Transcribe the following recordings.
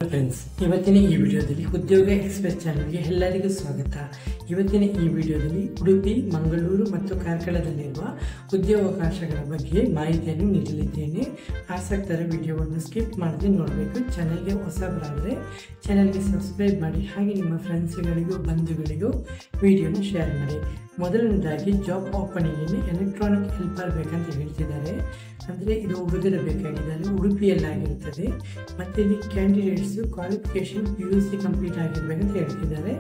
Friends, ಇವತ್ತಿನ ಈ ವಿಡಿಯೋದಲ್ಲಿ ಉದ್ಯೋಗ ಎಕ್ಸ್ಪ್ರೆಸ್ ಚಾನೆಲ್ಗೆ ಎಲ್ಲರಿಗೂ ಸ್ವಾಗತ. ಇವತ್ತಿನ ಈ ವಿಡಿಯೋದಲ್ಲಿ ಉಡುಪಿ, ಮಂಗಳೂರು ಮತ್ತು ಕಾರ್ಕಳದಲ್ಲಿರುವ ಉದ್ಯೋಗಾವಕಾಶಗಳ ಬಗ್ಗೆ ಮಾಹಿತಿಯನ್ನು ನೀಡಲಿದ್ದೇನೆ. ಆಸಕ್ತರ ವಿಡಿಯೋವನ್ನು ಸ್ಕಿಪ್ ಮಾಡದೆ ನೋಡಬೇಕು. ಚಾನೆಲ್ಗೆ ಹೊಸಬರಾದರೆ ಚಾನೆಲ್ಗೆ ಸಬ್ಸ್ಕ್ರೈಬ್ ಮಾಡಿ, ಹಾಗೆ ನಿಮ್ಮ ಫ್ರೆಂಡ್ಸ್ಗಳಿಗೂ ಬಂಧುಗಳಿಗೂ ವಿಡಿಯೋನ ಶೇರ್ ಮಾಡಿ. ಮೊದಲನೇದಾಗಿ ಜಾಬ್ ಓಪನಿಂಗ್ ಎಲೆಕ್ಟ್ರಾನಿಕ್ ಹೆಲ್ಪರ್ ಬೇಕಂತ ಹೇಳ್ತಿದ್ದಾರೆ. ಅಂದರೆ ಇದು ಹುಡುಗರು ಬೇಕಾಗಿದ್ದಾರೆ, ಉಡುಪಿಯಲ್ಲಾಗಿರುತ್ತದೆ. ಮತ್ತು ಇಲ್ಲಿ ಕ್ಯಾಂಡಿಡೇಟ್ಸು ಕ್ವಾಲಿಫಿಕೇಷನ್ PUC ಕಂಪ್ಲೀಟ್ ಆಗಿರಬೇಕಂತ ಹೇಳ್ತಿದ್ದಾರೆ.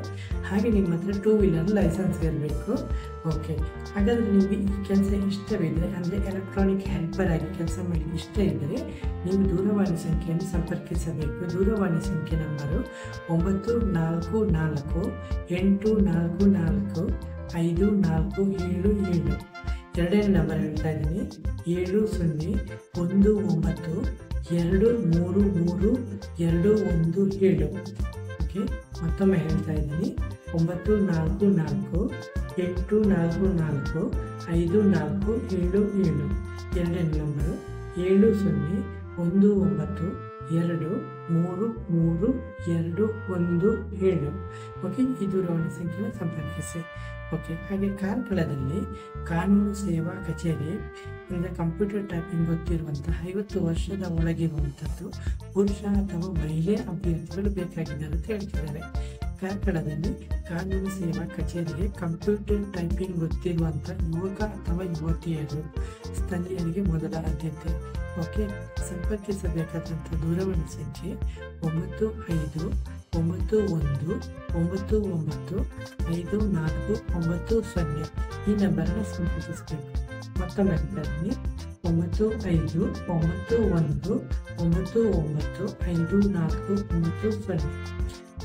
ಹಾಗೆ ನಿಮ್ಮ ಹತ್ರ 2 ವೀಲರ್ ಲೈಸೆನ್ಸ್ ಇರಬೇಕು. ಓಕೆ, ಹಾಗಾದರೆ ನಿಮಗೆ ಈ ಕೆಲಸ ಇಷ್ಟವಿದ್ದರೆ, ಅಂದರೆ ಎಲೆಕ್ಟ್ರಾನಿಕ್ ಹೆಲ್ಪರ್ ಆಗಿ ಕೆಲಸ ಮಾಡಿ ಇಷ್ಟ ಇದ್ದರೆ ನೀವು ದೂರವಾಣಿ ಸಂಖ್ಯೆಯನ್ನು ಸಂಪರ್ಕಿಸಬೇಕು. ದೂರವಾಣಿ ಸಂಖ್ಯೆ ನಂಬರು 9444545477. ಎರಡನೇ ನಂಬರ್ ಹೇಳ್ತಾ ಇದ್ದೀನಿ, 7019233217. ಓಕೆ, ಮತ್ತೊಮ್ಮೆ ಹೇಳ್ತಾ ಇದ್ದೀನಿ, 9444545477. ಎರಡನೇ ನಂಬರು 7019233217. ಓಕೆ, ಈ ದೂರವಾಣಿ ಸಂಖ್ಯೆಯನ್ನು ಸಂಪರ್ಕಿಸಿ. ಓಕೆ, ಹಾಗೆ ಕಾರ್ಕಳದಲ್ಲಿ ಕಾನೂನು ಸೇವಾ ಕಚೇರಿ ಅಂದರೆ ಕಂಪ್ಯೂಟರ್ ಟೈಪಿಂಗ್ ಗೊತ್ತಿರುವಂತಹ 50 ವರ್ಷದ ಒಳಗಿರುವಂಥದ್ದು ಪುರುಷ ಅಥವಾ ಮಹಿಳೆ ಅಭ್ಯರ್ಥಿಗಳು ಬೇಕಾಗಿದ್ದಾರೆ ಅಂತ ಹೇಳ್ತಿದ್ದಾರೆ. ಕಾರ್ಕಳದಲ್ಲಿ ಕಾನೂನು ಸೇವಾ ಕಚೇರಿಗೆ ಕಂಪ್ಯೂಟರ್ ಟೈಪಿಂಗ್ ಗೊತ್ತಿರುವಂಥ ಯುವಕ ಅಥವಾ ಯುವತಿಯರು ಸ್ಥಳೀಯರಿಗೆ ಮೊದಲ ಆದ್ಯತೆ. ಓಕೆ, ಸಂಪರ್ಕಿಸಬೇಕಾದಂಥ ದೂರವಾಣಿ ಸಂಖ್ಯೆ 9591995490. ಈ ನಂಬರನ್ನು ಸಂಪರ್ಕಿಸಬೇಕು. ಮತ್ತೊಮ್ಮೆ ಹೇಳ್ತೀನಿ, 9591995490.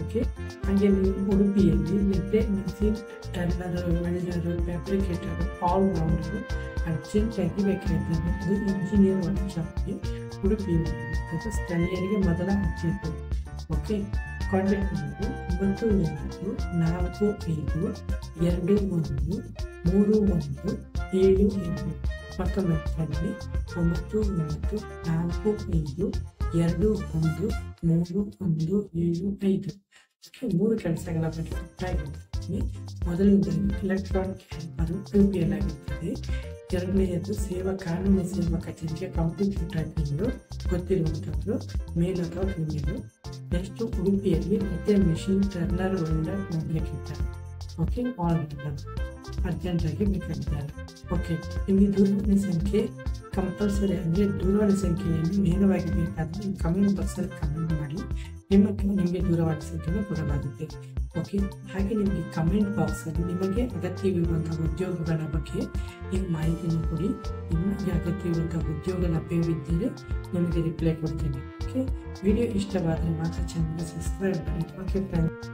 ಓಕೆ, ಹಾಗೆ ನೀವು ಉಡುಪಿಯಲ್ಲಿ ಮಿಕ್ಸಿಂಗ್, ಟರ್ನರ್, ವೆಲ್ಡರು, ಫ್ಯಾಬ್ರಿಕೇಟರು, ಆಲ್ ರೌಂಡರು ಅರ್ಜೆಂಟಾಗಿ ಬೇಕಾಗಿದ್ದಾರೆ. ಅದು ಇಂಜಿನಿಯರ್ ವರ್ಕ್ಶಾಪ್ಗೆ ಉಡುಪಿಯಲ್ಲಿ ಸ್ಥಳೀಯರಿಗೆ ಮೊದಲ ಆದ್ಯತೆ. Okay, contact number 9924213177. ಮತ್ತೊಮ್ಮೆ ಹೇಳ್ತೀನಿ, 9924213175. ಓಕೆ, 3 ಕೆಲಸಗಳ ಬಗ್ಗೆ ಗೊತ್ತಾಗಿರ್ತೀನಿ. ಮೊದಲನೇದಾಗಿ ಎಲೆಕ್ಟ್ರಾನಿಕ್ ಹೆಲ್ಪರು ಉಡುಪಿಯಲ್ಲಾಗಿರ್ತದೆ. ಎರಡನೆಯದು ಕಾನೂನು ಸೇವಾ ಕಚೇರಿಗೆ ಕಂಪ್ಯೂಟರ್ ಟೈಪಿಂಗು ಗೊತ್ತಿರುವಂಥದ್ದು, ಮೇಲ್ ಅಥವಾ ಫೀಮೇಲು. ನೆಕ್ಸ್ಟು ಉಡುಪಿಯಲ್ಲಿ ಮತ್ತೆ ಮೆಷಿನ್, ಟರ್ನರ್, ವೆಲ್ಡರ್ ಮಾಡಲಿಕ್ಕಿದ್ದಾರೆ. ಓಕೆ, ಆಲ್ ವೆಲ್ಡರ್ ಅರ್ಜೆಂಟಾಗಿ ಬೇಕಾಗಿದ್ದಾರೆ. ಓಕೆ, ನಿಮಗೆ ದೂರವಾಣಿ ಸಂಖ್ಯೆ ಕಂಪಲ್ಸರಿ, ಅಂದರೆ ದೂರವಾಣಿ ಸಂಖ್ಯೆಯನ್ನು ನೇರವಾಗಿ ಬೇಕಾದರೆ ನೀವು ಕಮೆಂಟ್ ಬಾಕ್ಸಲ್ಲಿ ಕಮೆಂಟ್ ಮಾಡಿ, ನಿಮಗೆ ದೂರವಾಣಿ ಸಂಖ್ಯೆಯನ್ನು ಕೊಡಲಾಗುತ್ತೆ. ಓಕೆ, ಹಾಗೆ ನಿಮಗೆ ಕಮೆಂಟ್ ಬಾಕ್ಸಲ್ಲಿ ನಿಮಗೆ ಅಗತ್ಯವಿರುವಂಥ ಉದ್ಯೋಗಗಳ ಬಗ್ಗೆ ನೀವು ಮಾಹಿತಿಯನ್ನು ಕೊಡಿ. ನಿಮಗೆ ಅಗತ್ಯವಿರುವಂಥ ಉದ್ಯೋಗ ಲಭ್ಯವಿದ್ದರೆ ನಿಮಗೆ ರಿಪ್ಲೈ ಕೊಡ್ತೇನೆ. ಓಕೆ, ವಿಡಿಯೋ ಇಷ್ಟವಾದರೆ ಮಾತ್ರ ಚಾನಲ್ಗೆ ಸಬ್ಸ್ಕ್ರೈಬ್ ಮಾಡಿ. Okay friends.